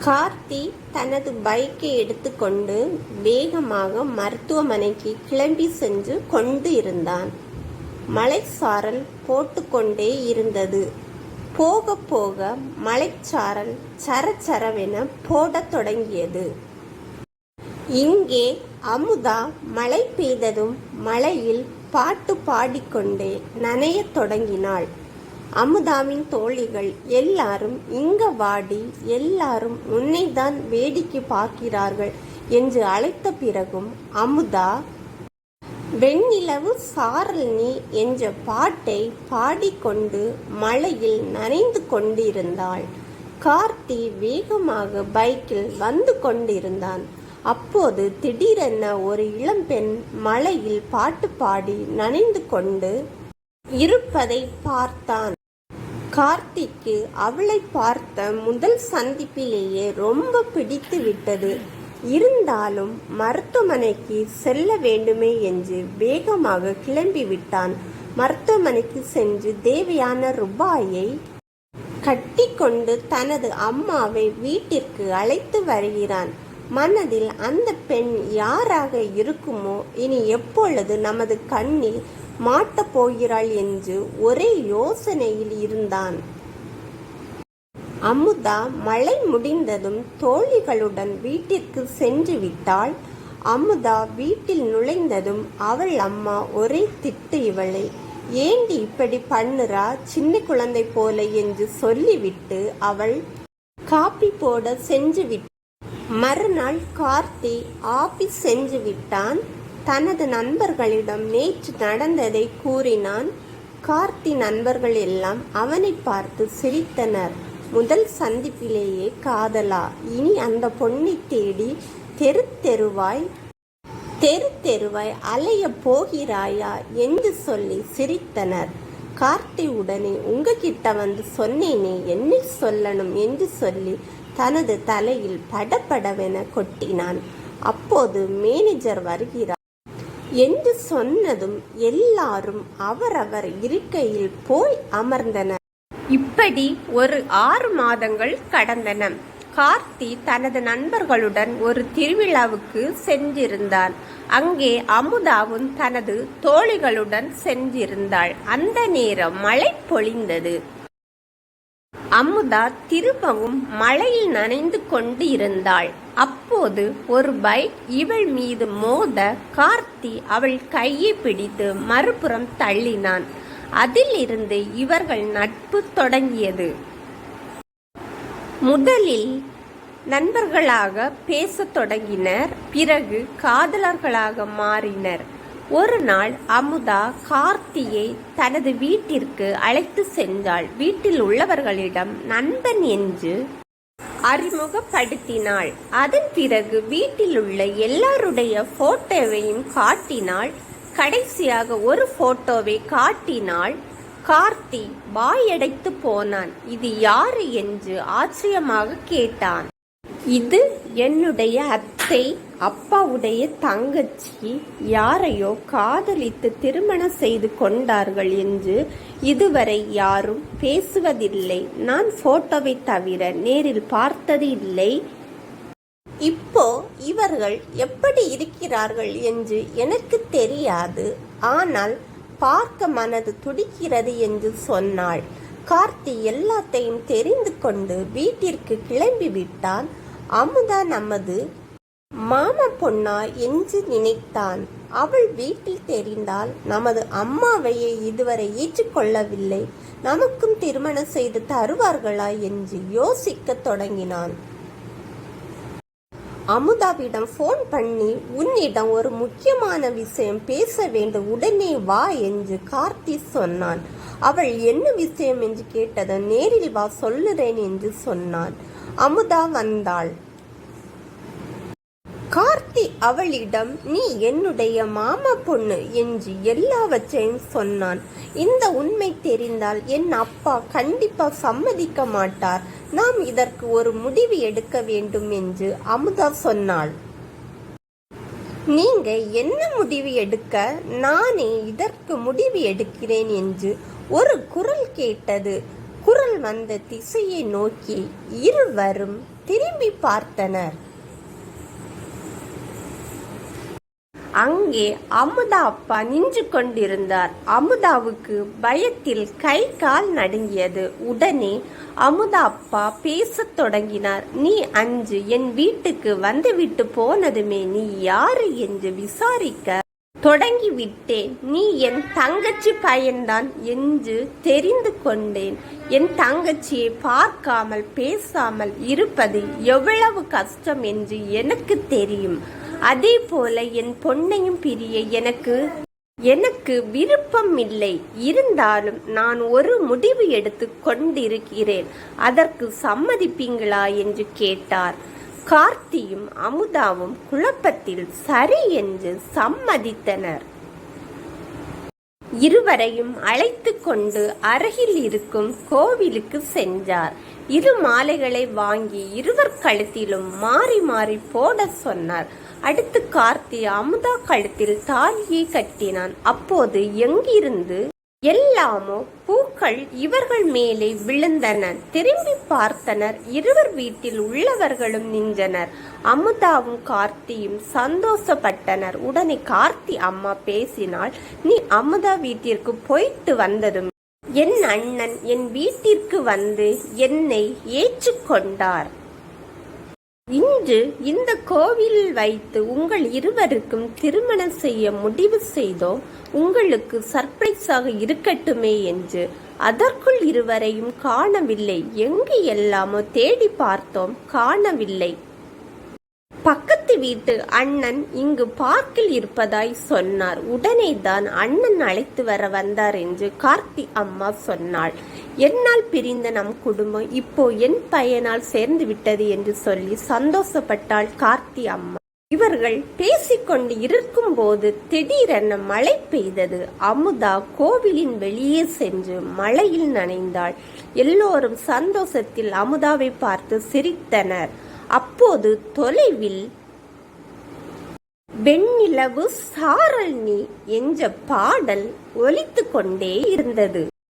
கார்த்தி தனது பைக்கை எடுத்துக்கொண்டு வேகமாக மருத்துவமனைக்கு கிளம்பி சென்று கொண்டு இருந்தான். மழைச்சாரல் போட்டுக்கொண்டே இருந்தது. போக போக மழைச்சாரல் சரச்சரவென போடத் தொடங்கியது. இங்கே அமுதா மழை பெய்ததும் மழையில் பாட்டு பாடிக்கொண்டே நனையத் தொடங்கினாள். அமுதாவின் தோழிகள் எல்லாரும் இங்க வாடி, எல்லாரும் உன்னைதான் வேடிக்கை பார்க்கிறார்கள் என்று அழைத்த பிறகும் அமுதா வெண்ணிலவு சாரல் நீ என்ற பாட்டை பாடிக்கொண்டு மழையில் நனைந்து கொண்டிருந்தாள். கார்த்தி வேகமாக பைக்கில் வந்து கொண்டிருந்தான். அப்போது திடீரென ஒரு இளம்பெண் மழையில் பாட்டு பாடி நனைந்து கொண்டு இருப்பதை பார்த்தான். கார்த்திக்கு அவளை பார்த்த முதல் சந்திப்பிலேயே ரொம்ப பிடித்து விட்டது. இருந்தாலும் மருத்துவமனைக்கு செல்ல வேண்டுமே என்று வேகமாக கிளம்பி விட்டான். மருத்துவமனைக்கு சென்று தேவையான ரூபாயை கட்டி கொண்டு தனது அம்மாவை வீட்டிற்கு அழைத்து வருகிறான். மனதில் அந்த பெண் யாராக இருக்குமோ, இனி எப்பொழுது நமது கண்ணில் மாட்டப் போகிறாள் என்று ஒரே யோசனையில் இருந்தான். அமுதா மழை முடிந்ததும் தோழிகளுடன் வீட்டிற்கு சென்று விட்டாள். அமுதா வீட்டில் நுழைந்ததும் அவள் அம்மா ஒரே திட்டு இவளை. ஏண்டி இப்படி பண்ணுறா சின்ன குழந்தை போல என்று சொல்லிவிட்டு அவள் காப்பி போட சென்று விட்டாள். மறுநாள் கார்த்தி ஆபீஸ் சென்று விட்டான். தனது நண்பர்களிடம் நேற்று நடந்ததை கூறினான். கார்த்தி நண்பர்கள் எல்லாம் அவனை பார்த்து சிரித்தனர். முதல் சந்திப்பிலேயே காதலா? இனி அந்த பொண்ணை தேடி தெரு தெருவாய் அலைய போகிறாயா என்று சொல்லி சிரித்தனர். கார்த்தி உடனே உங்ககிட்ட வந்து சொன்னேனே, என்ன சொல்லணும் என்று சொல்லி தனது தலையில் படபடவென கொட்டினான். அப்போது மேனேஜர் வருகிறார் என்று சொன்னதும் எல்லாரும் அவரவர் இருக்கையில் போய் அமர்ந்தனர். இப்படி ஒரு 6 மாதங்கள் கடந்தன. கார்த்தி தனது நண்பர்களுடன் ஒரு திருவிழாவுக்கு சென்றிருந்தான். அங்கே அமுதாவும் தனது தோழிகளுடன் சென்றிருந்தாள். அந்த நேரம் மழை பொழிந்தது. அமுதா திரும்பவும் மழையில் நனைந்து கொண்டு இருந்தாள். அப்போது ஒரு பைக் இவள் மீது மோத கார்த்தி அவள் கையை பிடித்து மறுபுறம் தள்ளினான். அதிலிருந்து இவர்கள் நட்பு தொடங்கியது. முதலில் நண்பர்களாக பேசத் தொடங்கினர். பிறகு காதலர்களாக மாறினர். ஒரு நாள் அமுதா கார்த்தியை தனது வீட்டிற்கு அழைத்து சென்றாள். வீட்டில் உள்ளவர்களிடம் நண்பன் என்று அறிமுகப்படுத்தினாள். அதன் பிறகு வீட்டில் உள்ள எல்லாருடைய போட்டோவையும் காட்டினாள். கடைசியாக ஒரு போட்டோவை காட்டினாள். கார்த்தி வாயடைத்து போனான். இது யாரு என்று ஆச்சரியமாக கேட்டான். இது என்னுடைய அத்தை, அப்பாவுடைய தங்கச்சி. யாரையோ காதலித்து திருமணம் செய்து கொண்டார்கள் என்று இதுவரை யாரும் பேசுவதில்லை. நான் போட்டோவை தவிர நேரில் பார்த்தது இல்லை. இப்போ இவர்கள் எப்படி இருக்கிறார்கள் என்று எனக்கு தெரியாது. ஆனால் பார்க்க மனது துடிக்கிறது என்று சொன்னாள். கார்த்தி எல்லாத்தையும் தெரிந்து கொண்டு வீட்டிற்கு கிளம்பி விட்டான். அமுதா நமது மாமா பொண்ணா என்று நினைத்தான். அவள் வீட்டில் தெரிந்தால் நமது அம்மாவையே இதுவரை ஏற்றுக்கொள்ளவில்லை, நமக்கும் திருமணம் செய்து தருவார்களா என்று யோசிக்க தொடங்கினான். அமுதாவிடம் போன் பண்ணி உன்னிடம் ஒரு முக்கியமான விஷயம் பேச வேண்டும், உடனே வா என்று கார்த்தி சொன்னான். அவள் என்ன விஷயம் என்று கேட்டது. நேரில் வா சொல்லுறேன் என்று சொன்னான். அமுதா வந்தாள். கார்த்தி அவளிடம் நீ என்னுடைய மாமா பொண்ணு என்று எல்லாவற்றையும் சொன்னான். இந்த உண்மை தெரிந்தால் என் அப்பா கண்டிப்பா சம்மதிக்க மாட்டார். நாம் இதற்கு ஒரு முடிவு எடுக்க வேண்டும் என்று அமுதா சொன்னாள். நீங்க என்ன முடிவு எடுக்க? நானே இதற்கு முடிவு எடுக்கிறேன் என்று ஒரு குரல் கேட்டது. குரல் வந்த திசையை நோக்கி இருவரும் திரும்பி பார்த்தனர். அங்கே அமுதா அப்பா நின்று கொண்டிருந்தார். அமுதாவுக்கு பயத்தில் கை கால் நடுங்கியது. உடனே அமுதா அப்பா பேசத் தொடங்கினார். நீ அன்று என் வீட்டுக்கு வந்துவிட்டு போனதுமே நீ யாரு என்று விசாரிக்க தொடங்கிவிட்டேன். நீ என் தங்கச்சி பையன்தான் என்று தெரிந்து கொண்டேன். என் தங்கச்சியை பார்க்காமல் பேசாமல் இருப்பது எவ்வளவு கஷ்டம் என்று எனக்கு தெரியும். அதே போல என் பொண்ணையும் பிரிய எனக்கு விருப்பம் இல்லை. இருந்தாலும் நான் ஒரு முடிவு எடுத்து கொண்டிருக்கிறேன். அதற்கு சம்மதிப்பீங்களா என்று கேட்டார். கார்த்தியும் அமுதாவும் குழப்பத்தில் சரி என்று சம்மதித்தனர். இருவரையும் அழைத்து கொண்டு அருகில் இருக்கும் கோவிலுக்கு சென்றார். 2 மாலைகளை வாங்கி இருவர் கழுத்திலும் மாறி மாறி போட சொன்னார். அடுத்து கார்த்தி அமுதா கழுத்தில் தாலியை கட்டினான். அப்போது எங்கிருந்து எல்லாமோ பூக்கள் இவர்கள் மேலே விழுந்தன. திரும்பி பார்த்தனர். இருவர் வீட்டில் உள்ளவர்களும் நின்றனர். அமுதாவும் கார்த்தியும் சந்தோஷப்பட்டனர். உடனே கார்த்தி அம்மா பேசினாள். நீ அமுதா வீட்டிற்கு போயிட்டு வந்ததும் என் அண்ணன் என் வீட்டிற்கு வந்து என்னை ஏற்றுக்கொண்டார். இன்று இந்த கோவிலில் வைத்து உங்கள் இருவருக்கும் திருமணம் செய்ய முடிவு செய்தோம். உங்களுக்கு சர்ப்ரைஸாக இருக்கட்டுமே என்று. அதற்குள் இருவரையும் காணவில்லை. எங்கு எல்லாமோ தேடி பார்த்தோம், காணவில்லை. பக்கத்து வீட்டு அண்ணன் இங்கு பார்க்கில் இருப்பதாய் சொன்னார். உடனே தான் அண்ணன் அழைத்து வர வந்தார் என்று கார்த்தி அம்மா சொன்னாள். என்னால் பிரிந்த நம் குடும்பம் இப்போ என் பையனால் சேர்ந்து விட்டது என்று சொல்லி சந்தோஷப்பட்டாள் கார்த்தி அம்மா. இவர்கள் பேசிக்கொண்டு இருக்கும் போது திடீரென மழை பெய்தது. அமுதா கோவிலின் வெளியே சென்று மழையில் நனைந்தாள். எல்லோரும் சந்தோஷத்தில் அமுதாவை பார்த்து சிரித்தனர். அப்போது தொலைவில் வெண்ணிலவு சாரல் நீ என்ற பாடல் ஒலித்து கொண்டே இருந்தது.